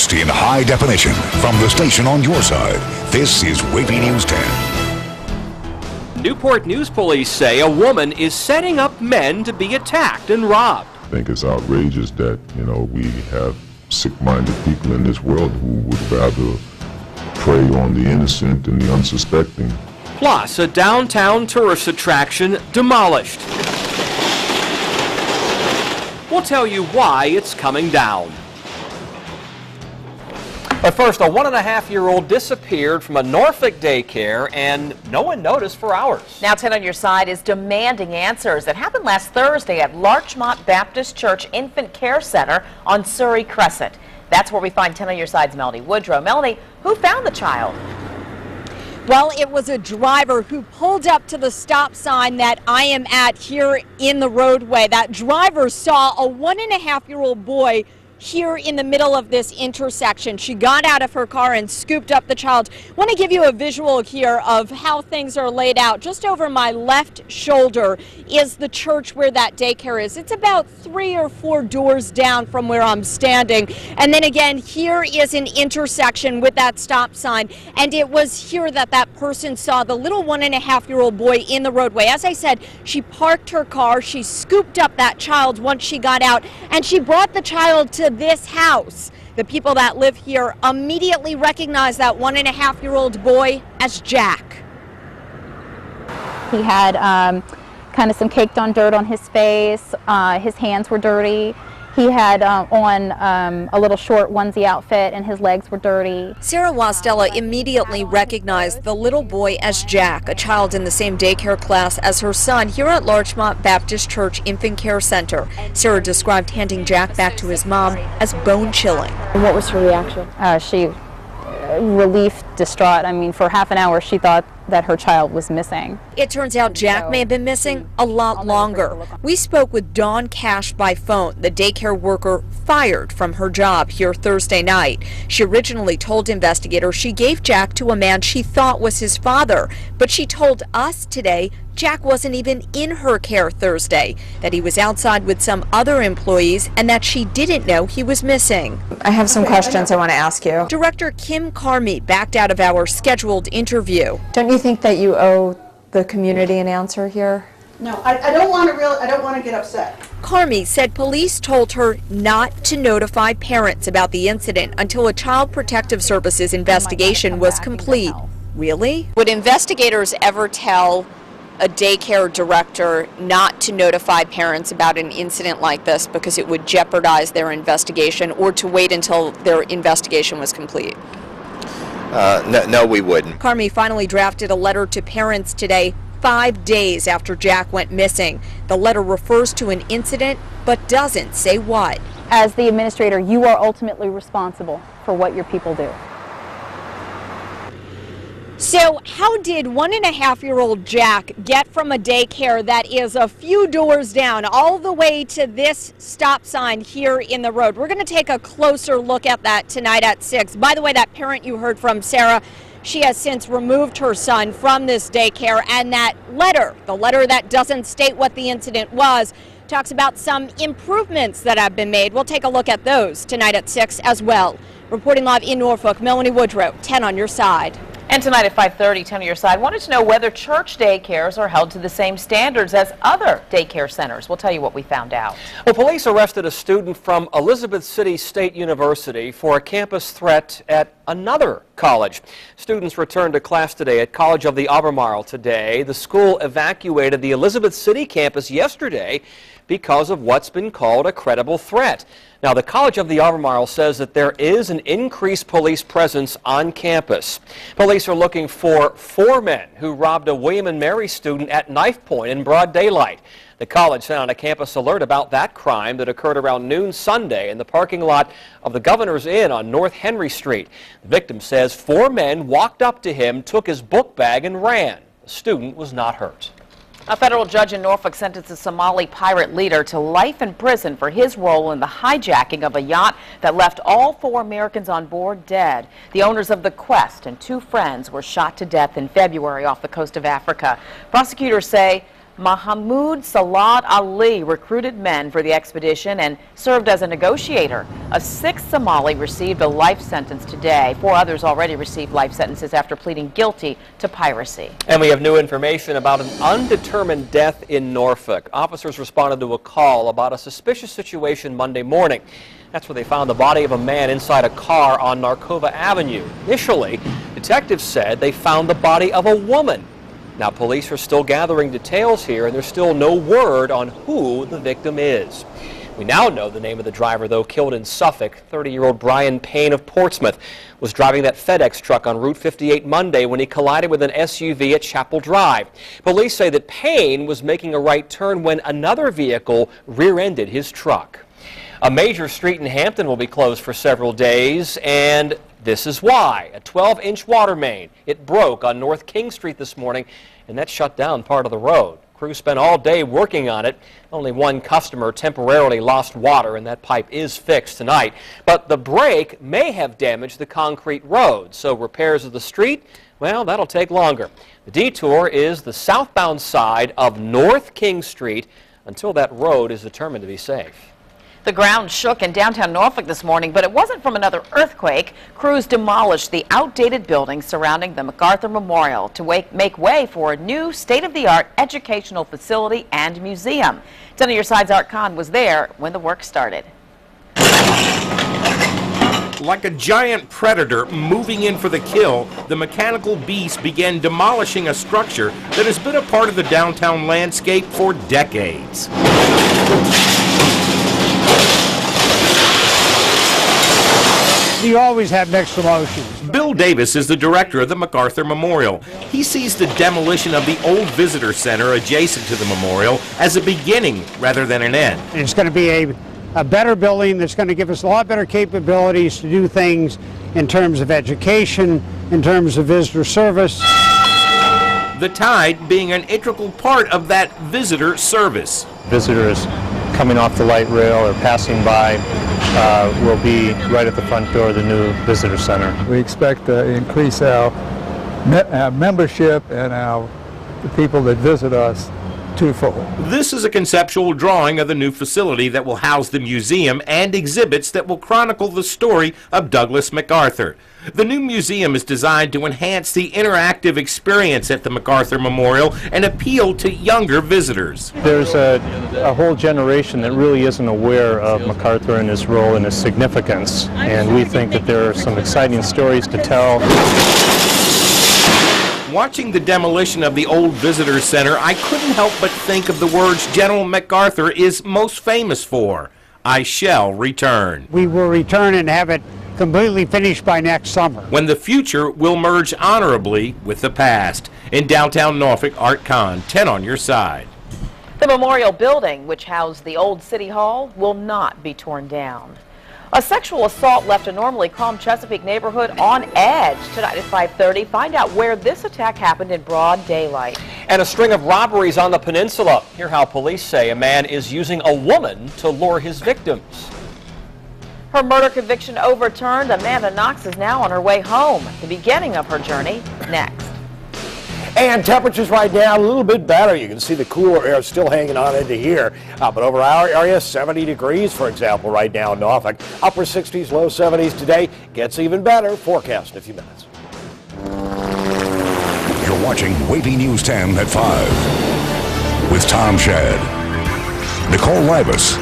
broadcast in high definition from the station on your side. This is WAVY News 10. Newport News Police say a woman is setting up men to be attacked and robbed. I think it's outrageous that, we have sick-minded people in this world who would rather prey on the innocent and the unsuspecting. Plus, a downtown tourist attraction demolished. We'll tell you why it's coming down. But first, a 1.5-year-old disappeared from a Norfolk daycare and no one noticed for hours. Now 10 on your side is demanding answers. It happened last Thursday at Larchmont Baptist Church Infant Care Center on Surrey Crescent. That's where we find 10 on your side's Melanie Woodrow. Melanie, who found the child? Well, it was a driver who pulled up to the stop sign that I am at here in the roadway. That driver saw a 1.5-year-old boy here in the middle of this intersection. She got out of her car and scooped up the child. I want to give you a visual here of how things are laid out. Just over my left shoulder is the church where that daycare is. It's about 3 or 4 doors down from where I'm standing. And then again, here is an intersection with that stop sign. And it was here that that person saw the little 1.5-year-old boy in the roadway. As I said, she parked her car, she scooped up that child once she got out, and she brought the child to this house. The people that live here immediately recognize that 1.5-year-old boy as Jack. He had kind of some caked on dirt on his face. His hands were dirty. He had on a little short onesie outfit and his legs were dirty. Sarah Wastella immediately recognized the little boy as Jack, a child in the same daycare class as her son here at Larchmont Baptist Church Infant Care Center. Sarah described handing Jack back to his mom as bone-chilling. And what was her reaction? She relief, distraught. I mean, for half an hour she thought that her child was missing. It turns out Jack may have been missing a lot longer. We spoke with Dawn Cash by phone, the daycare worker fired from her job here Thursday night. She originally told investigators she gave Jack to a man she thought was his father, but she told us today Jack wasn't even in her care Thursday, that he was outside with some other employees, and that she didn't know he was missing. I have some questions I want to ask you. Director Kim Carmy backed out of our scheduled interview. Don't you think that you owe the community an answer here? No, I don't want to get upset. Carmy said police told her not to notify parents about the incident until a Child Protective Services investigation was complete. Really? Would investigators ever tell a daycare director not to notify parents about an incident like this because it would jeopardize their investigation, or to wait until their investigation was complete? No, we wouldn't. Carmy finally drafted a letter to parents today, 5 days after Jack went missing. The letter refers to an incident, but doesn't say what. As the administrator, you are ultimately responsible for what your people do. So how did 1.5-year-old Jack get from a daycare that is a few doors down all the way to this stop sign here in the road? We're going to take a closer look at that tonight at 6. By the way, that parent you heard from, Sarah, she has since removed her son from this daycare, and that letter, the letter that doesn't state what the incident was, talks about some improvements that have been made. We'll take a look at those tonight at 6 as well. Reporting live in Norfolk, Melanie Woodrow, 10 on your side. And tonight at 5:30, 10 on your side, wanted to know whether church daycares are held to the same standards as other daycare centers. We'll tell you what we found out. Well, police arrested a student from Elizabeth City State University for a campus threat at another college. Students returned to class today at College of the Albemarle today. The school evacuated the Elizabeth City campus yesterday because of what's been called a credible threat. Now, the College of the Albemarle says that there is an increased police presence on campus. Police are looking for 4 men who robbed a William & Mary student at knife point in broad daylight. The college sent out a campus alert about that crime that occurred around noon Sunday in the parking lot of the Governor's Inn on North Henry Street. The victim says 4 men walked up to him, took his book bag, and ran. The student was not hurt. A federal judge in Norfolk sentenced a Somali pirate leader to life in prison for his role in the hijacking of a yacht that left all 4 Americans on board dead. The owners of the Quest and 2 friends were shot to death in February off the coast of Africa. Prosecutors say Mahmoud Salad Ali recruited men for the expedition and served as a negotiator. A sixth Somali received a life sentence today. 4 others already received life sentences after pleading guilty to piracy. And we have new information about an undetermined death in Norfolk. Officers responded to a call about a suspicious situation Monday morning. That's where they found the body of a man inside a car on Narcova Avenue. Initially, detectives said they found the body of a woman. Now, police are still gathering details here, and there's still no word on who the victim is. We now know the name of the driver, though, killed in Suffolk. 30-year-old Brian Payne of Portsmouth was driving that FedEx truck on Route 58 Monday when he collided with an SUV at Chapel Drive. Police say that Payne was making a right turn when another vehicle rear-ended his truck. A major street in Hampton will be closed for several days, and this is why. A 12-inch water main. It broke on North King Street this morning, and that shut down part of the road. Crews spent all day working on it. Only one customer temporarily lost water, and that pipe is fixed tonight. But the break may have damaged the concrete road, so repairs of the street, well, that'll take longer. The detour is the southbound side of North King Street until that road is determined to be safe. The ground shook in downtown Norfolk this morning, but it wasn't from another earthquake. Crews demolished the outdated buildings surrounding the MacArthur Memorial to make way for a new state-of-the-art educational facility and museum. 10 on your side's Art Kahn was there when the work started. Like a giant predator moving in for the kill, the mechanical beast began demolishing a structure that has been a part of the downtown landscape for decades. You always have mixed emotions. Bill Davis is the director of the MacArthur Memorial. He sees the demolition of the old visitor center adjacent to the memorial as a beginning rather than an end. It's going to be a better building that's going to give us a lot better capabilities to do things in terms of education, in terms of visitor service. The tide being an integral part of that visitor service. Visitors coming off the light rail or passing by will be right at the front door of the new visitor center. We expect to increase our membership and the people that visit us twofold. This is a conceptual drawing of the new facility that will house the museum and exhibits that will chronicle the story of Douglas MacArthur. The new museum is designed to enhance the interactive experience at the MacArthur Memorial and appeal to younger visitors. There's a whole generation that really isn't aware of MacArthur and his role and his significance, and we think that there are some exciting stories to tell. Watching the demolition of the old visitor center, I couldn't help but think of the words General MacArthur is most famous for: I shall return. We will return and have it completely finished by next summer, when the future will merge honorably with the past. In downtown Norfolk, Art Kahn, 10 on your side. The memorial building, which housed the old city hall, will not be torn down. A sexual assault left a normally calm Chesapeake neighborhood on edge. Tonight at 5:30, find out where this attack happened in broad daylight. And a string of robberies on the peninsula. Hear how police say a man is using a woman to lure his victims. Her murder conviction overturned, Amanda Knox is now on her way home. The beginning of her journey next. And temperatures right now a little bit better. You can see the cooler air still hanging on into here. But over our area, 70 degrees, for example, right now in Norfolk. Upper 60s, low 70s today. Gets even better. Forecast in a few minutes. You're watching WAVY News 10 at 5 with Tom Shad, Nicole Libus,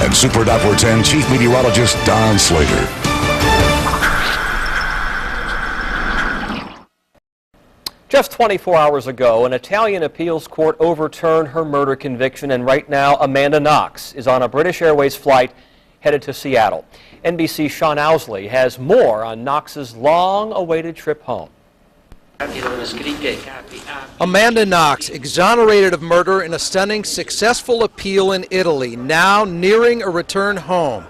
and Super Doppler 10 Chief Meteorologist Don Slater. Just 24 hours ago, an Italian appeals court overturned her murder conviction, and right now Amanda Knox is on a British Airways flight headed to Seattle. NBC's Sean Owsley has more on Knox's long-awaited trip home. Amanda Knox, exonerated of murder in a stunning, successful appeal in Italy, now nearing a return home.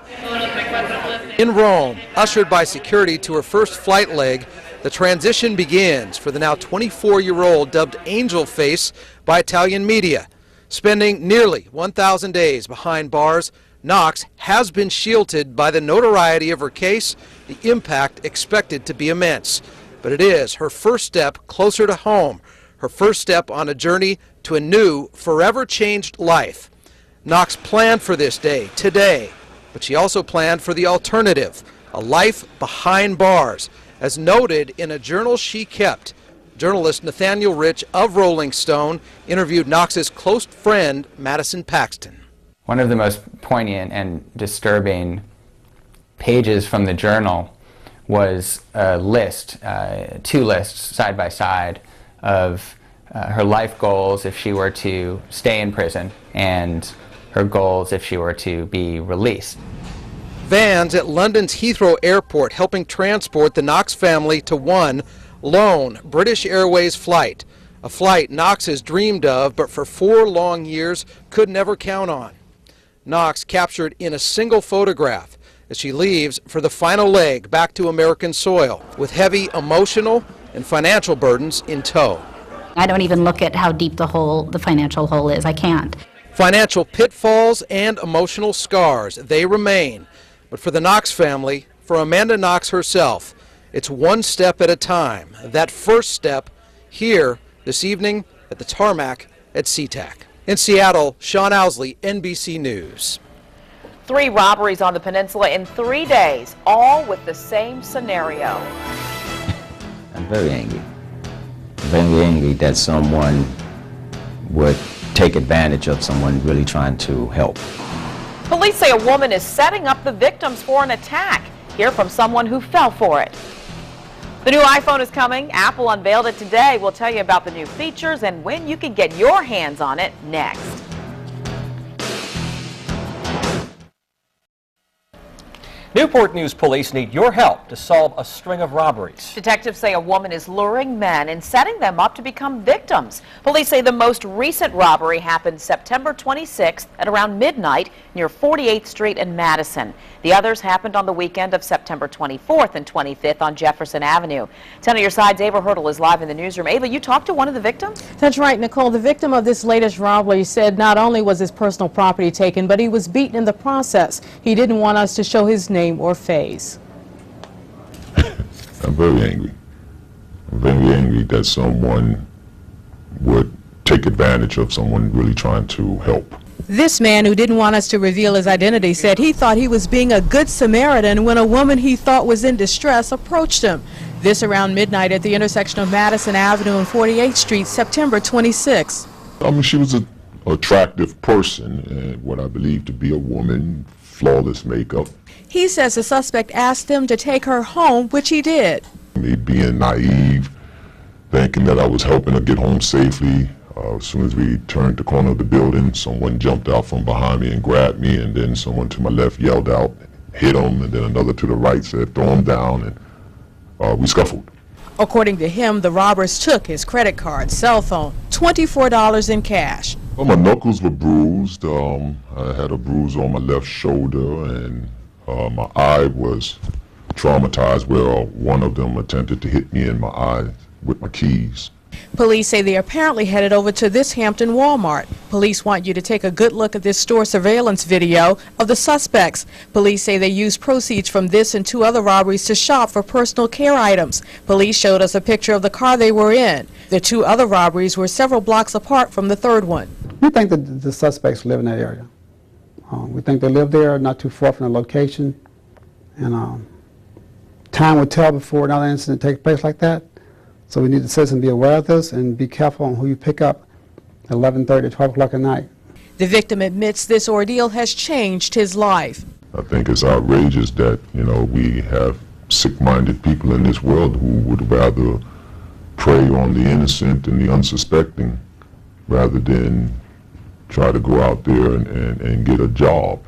In Rome, ushered by security to her first flight leg, the transition begins for the now 24-year-old dubbed Angel Face by Italian media. Spending nearly 1,000 days behind bars, Knox has been shielded by the notoriety of her case, the impact expected to be immense. But it is her first step closer to home, her first step on a journey to a new, forever changed life. Knox planned for this day, today, but she also planned for the alternative, a life behind bars, as noted in a journal she kept. Journalist Nathaniel Rich of Rolling Stone interviewed Knox's close friend, Madison Paxton. One of the most poignant and disturbing pages from the journal was a list, two lists side by side of her life goals if she were to stay in prison and her goals if she were to be released. Vans at London's Heathrow Airport helping transport the Knox family to one lone British Airways flight, a flight Knox has dreamed of but for 4 long years could never count on. Knox captured in a single photograph as she leaves for the final leg back to American soil with heavy emotional and financial burdens in tow. I don't even look at how deep the financial hole is. I can't. Financial pitfalls and emotional scars, they remain. But for the Knox family, for Amanda Knox herself, it's one step at a time. That first step here this evening at the tarmac at SeaTac. In Seattle, Sean Owsley, NBC News. 3 robberies on the peninsula in 3 days, all with the same scenario. I'm very angry. Very angry that someone would take advantage of someone really trying to help. Police say a woman is setting up the victims for an attack. Hear from someone who fell for it. The new iPhone is coming. Apple unveiled it today. We'll tell you about the new features and when you can get your hands on it next. Newport News police need your help to solve a string of robberies. Detectives say a woman is luring men and setting them up to become victims. Police say the most recent robbery happened September 26th at around midnight near 48th Street in Madison. The others happened on the weekend of September 24th and 25th on Jefferson Avenue. 10 on your side's Ava Hurdle is live in the newsroom. Ava, you talked to one of the victims? That's right, Nicole. The victim of this latest robbery said not only was his personal property taken, but he was beaten in the process. He didn't want us to show his name or face. I'm very angry. I'm very angry that someone would take advantage of someone really trying to help. This man, who didn't want us to reveal his identity, said he thought he was being a good Samaritan when a woman he thought was in distress approached him. This around midnight at the intersection of Madison Avenue and 48th Street, September 26. I mean, she was an attractive person, and what I believe to be a woman, flawless makeup. He says the suspect asked them to take her home, which he did. Me being naive, thinking that I was helping her get home safely. As soon as we turned the corner of the building, someone jumped out from behind me and grabbed me, and then someone to my left yelled out, hit him, and then another to the right said, throw him down, and we scuffled. According to him, the robbers took his credit card, cell phone, $24 in cash. Well, my knuckles were bruised. I had a bruise on my left shoulder, and my eye was traumatized where one of them attempted to hit me in my eye with my keys. Police say they apparently headed over to this Hampton Walmart. Police want you to take a good look at this store surveillance video of the suspects. Police say they used proceeds from this and 2 other robberies to shop for personal care items. Police showed us a picture of the car they were in. The 2 other robberies were several blocks apart from the third one. We think that the suspects live in that area. We think they live there, not too far from the location. And time will tell before another incident takes place like that. So we need the citizens to be aware of this and be careful on who you pick up at 11:30, 12 o'clock at night. The victim admits this ordeal has changed his life. I think it's outrageous that, we have sick-minded people in this world who would rather prey on the innocent and the unsuspecting rather than try to go out there and get a job.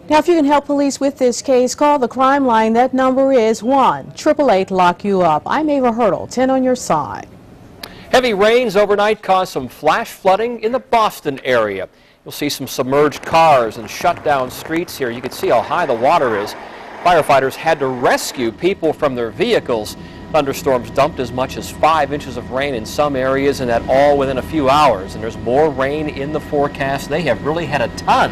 Now, if you can help police with this case, call the crime line. That number is 1-888-LOCK-YOU-UP. I'm Ava Hurdle, 10 on your side. Heavy rains overnight caused some flash flooding in the Boston area. You'll see some submerged cars and shut down streets here. You can see how high the water is. Firefighters had to rescue people from their vehicles. Thunderstorms dumped as much as 5 inches of rain in some areas, and that all within a few hours. And there's more rain in the forecast. They have really had a ton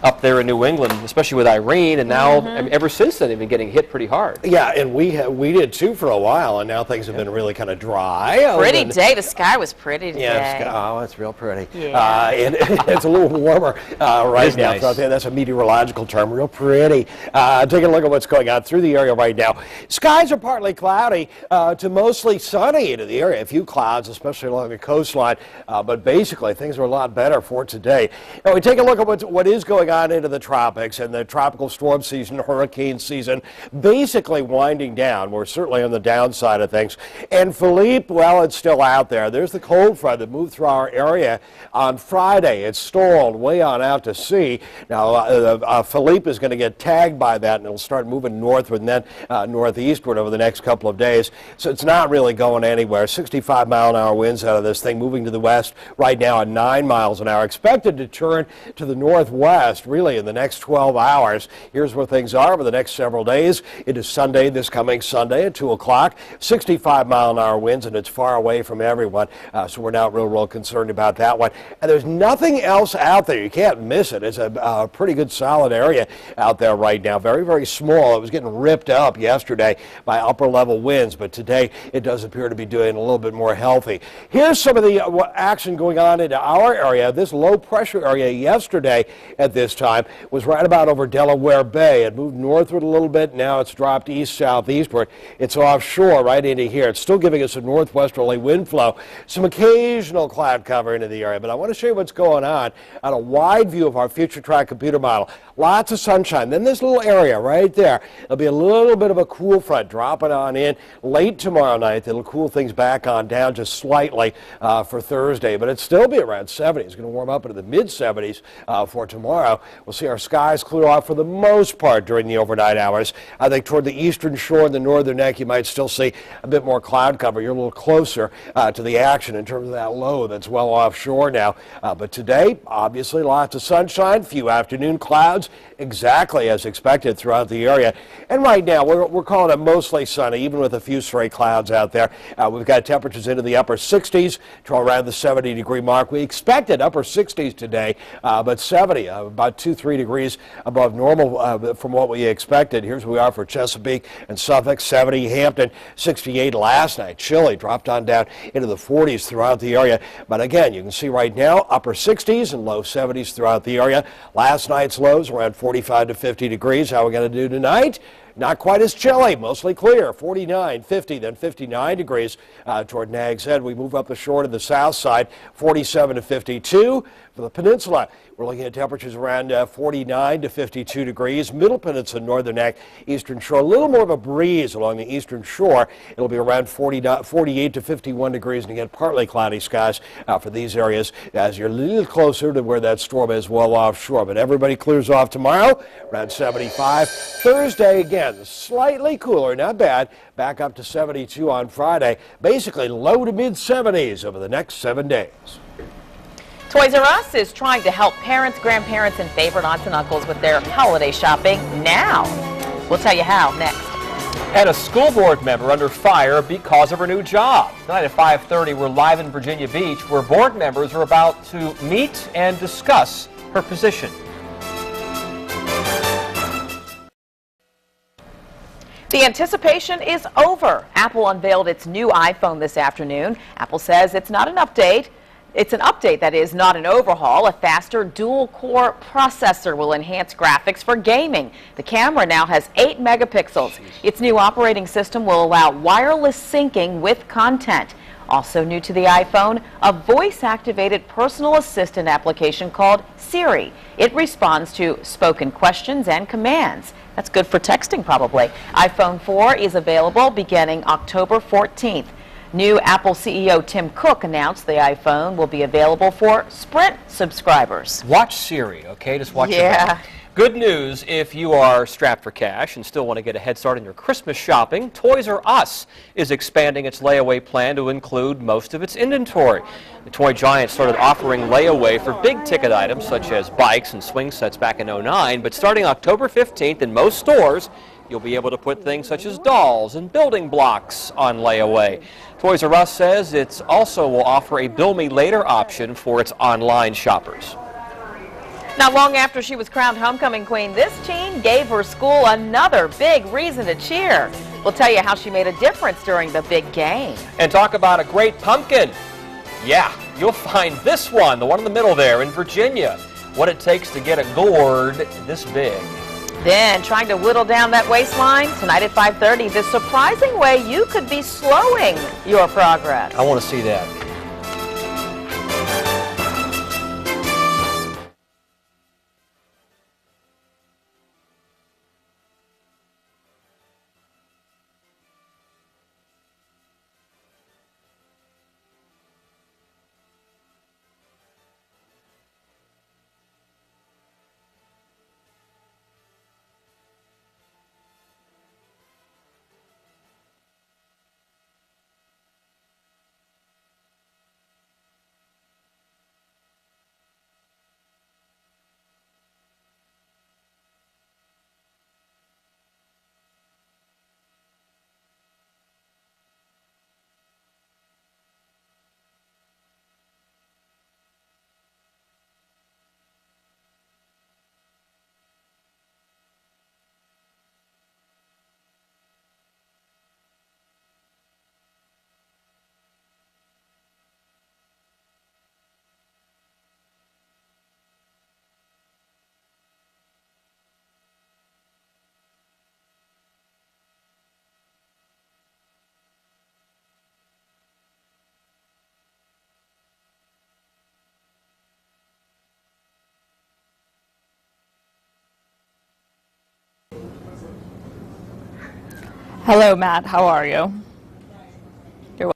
up there in New England, especially with Irene, and now ever since then they've been getting hit pretty hard. Yeah, and we did too for a while, and now things have been really kind of dry. Pretty day. The sky was pretty today. Yeah, oh, it's real pretty. Yeah. And it's a little warmer right now. Nice. So that's a meteorological term, real pretty. Taking a look at what's going on through the area right now. Skies are partly cloudy to mostly sunny into the area. A few clouds, especially along the coastline, but basically things are a lot better for today. Now we take a look at what is going on into the tropics, and the tropical storm season, hurricane season, basically winding down. We're certainly on the downside of things. And Philippe, well, it's still out there. There's the cold front that moved through our area on Friday. It's stalled way on out to sea. Now, Philippe is going to get tagged by that, and it'll start moving northward and then northeastward over the next couple of days. So it's not really going anywhere. 65-mile-an-hour winds out of this thing, moving to the west right now at 9 miles an hour. Expected to turn to the northwest really in the next 12 hours. Here's where things are over the next several days. It is Sunday, this coming Sunday at 2 o'clock. 65-mile-an-hour winds, and it's far away from everyone. So we're not real concerned about that one. And there's nothing else out there. You can't miss it. It's a pretty good solid area out there right now. Very small. It was getting ripped up yesterday by upper level winds, but today it does appear to be doing a little bit more healthy. Here's some of the action going on into our area. This low pressure area yesterday at this time was right about over Delaware Bay. It moved northward a little bit. Now it's dropped east-southeastward. It's offshore right into here. It's still giving us a northwesterly wind flow. Some occasional cloud cover into the area, but I want to show you what's going on a wide view of our future track computer model. Lots of sunshine. Then this little area right there, there'll be a little bit of a cool front dropping on in late tomorrow night. It'll cool things back on down just slightly for Thursday, but it'll still be around 70. It's going to warm up into the mid-70s for tomorrow. We'll see our skies clear off for the most part during the overnight hours. I think toward the eastern shore and the northern neck, you might still see a bit more cloud cover. You're a little closer to the action in terms of that low that's well offshore now. But today, obviously, lots of sunshine, few afternoon clouds, exactly as expected throughout the area. And right now, we're calling it mostly sunny, even with a few stray clouds out there. We've got temperatures into the upper 60s to around the 70-degree mark. We expected upper 60s today, but 70, about 2-3 degrees above normal from what we expected. Here's where we are for Chesapeake and Suffolk, 70, Hampton, 68 last night. Chilly, dropped on down into the 40s throughout the area. But again, you can see right now, upper 60s and low 70s throughout the area. Last night's lows around 45 to 50 degrees. How are we going to do tonight? Not quite as chilly, mostly clear, 49, 50, then 59 degrees toward Nags Head. We move up the shore to the south side, 47 to 52. For the peninsula, we're looking at temperatures around 49 to 52 degrees. Middle Peninsula, Northern Neck, Eastern Shore. A little more of a breeze along the eastern shore. It'll be around 48 to 51 degrees, and again, partly cloudy skies for these areas as you're a little closer to where that storm is well offshore. But everybody clears off tomorrow, around 75. Thursday, again, slightly cooler, not bad. Back up to 72 on Friday. Basically low to mid-70s over the next 7 days. Toys R Us is trying to help parents, grandparents, and favorite aunts and uncles with their holiday shopping now. We'll tell you how next. And a school board member under fire because of her new job. Tonight at 5:30, we're live in Virginia Beach, where board members are about to meet and discuss her position. The anticipation is over. Apple unveiled its new iPhone this afternoon. Apple says it's not an update. It's an update that is not an overhaul. A faster dual-core processor will enhance graphics for gaming. The camera now has 8 megapixels. Its new operating system will allow wireless syncing with content. Also new to the iPhone, a voice-activated personal assistant application called Siri. It responds to spoken questions and commands. That's good for texting, probably. iPhone 4 is available beginning October 14th. New Apple CEO Tim Cook announced the iPhone will be available for Sprint subscribers. Watch Siri, okay? Just watch it. Yeah. Good news if you are strapped for cash and still want to get a head start on your Christmas shopping. Toys R Us is expanding its layaway plan to include most of its inventory. The toy giant started offering layaway for big-ticket items such as bikes and swing sets back in '09, but starting October 15th in most stores, You'll be able to put things such as dolls and building blocks on layaway. Toys R Us says it also will offer a Bill Me Later option for its online shoppers. Not long after she was crowned homecoming queen, this teen gave her school another big reason to cheer. We'll tell you how she made a difference during the big game. And talk about a great pumpkin. Yeah, you'll find this one, the one in the middle there in Virginia. What it takes to get a gourd this big. Then, trying to whittle down that waistline, tonight at 5:30, the surprising way you could be slowing your progress. I want to see that. Hello, Matt. How are you? You're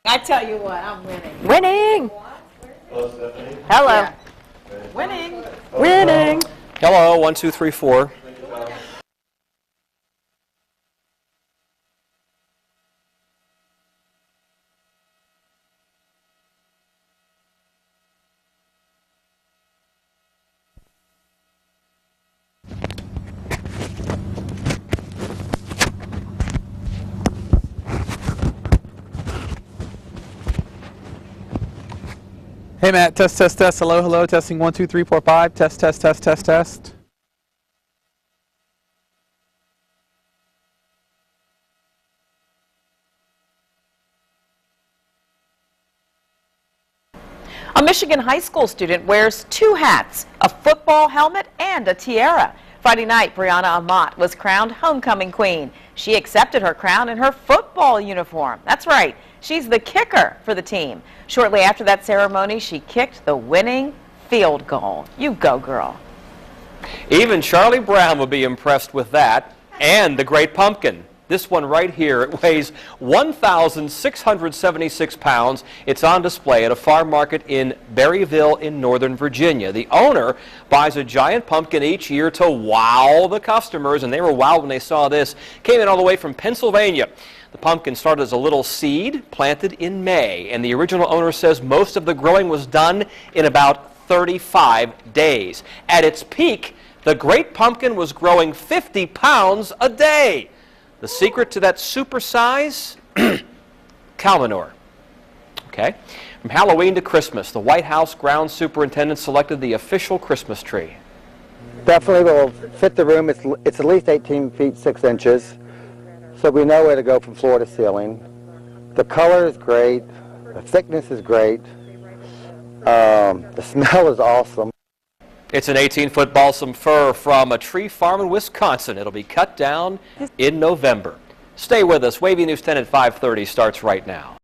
I tell you what, I'm winning. winning. Hello. Yeah. Winning. Winning. Hello, 1, 2, 3, 4. Hey Matt, test, test, test. Hello, hello. Testing 1, 2, 3, 4, 5. Test, test, test, test, test. A Michigan high school student wears 2 hats, a football helmet and a tiara. Friday night, Brianna Amat was crowned homecoming queen. She accepted her crown in her football uniform. That's right, she's the kicker for the team. Shortly after that ceremony, she kicked the winning field goal. You go, girl. Even Charlie Brown would be impressed with that, and the Great Pumpkin. This one right here, it weighs 1,676 pounds. It's on display at a farm market in Berryville in Northern Virginia. The owner buys a giant pumpkin each year to wow the customers, and they were wowed when they saw this. Came in all the way from Pennsylvania. The pumpkin started as a little seed planted in May, and the original owner says most of the growing was done in about 35 days. At its peak, the Great Pumpkin was growing 50 pounds a day. The secret to that super size? Cow manure. Okay. From Halloween to Christmas, the White House ground superintendent selected the official Christmas tree. Definitely will fit the room. It's at least 18 feet 6 inches, so we know where to go from floor to ceiling. The color is great. The thickness is great. The smell is awesome. It's an 18-foot balsam fir from a tree farm in Wisconsin. It'll be cut down in November. Stay with us. WAVY News 10 at 5:30 starts right now.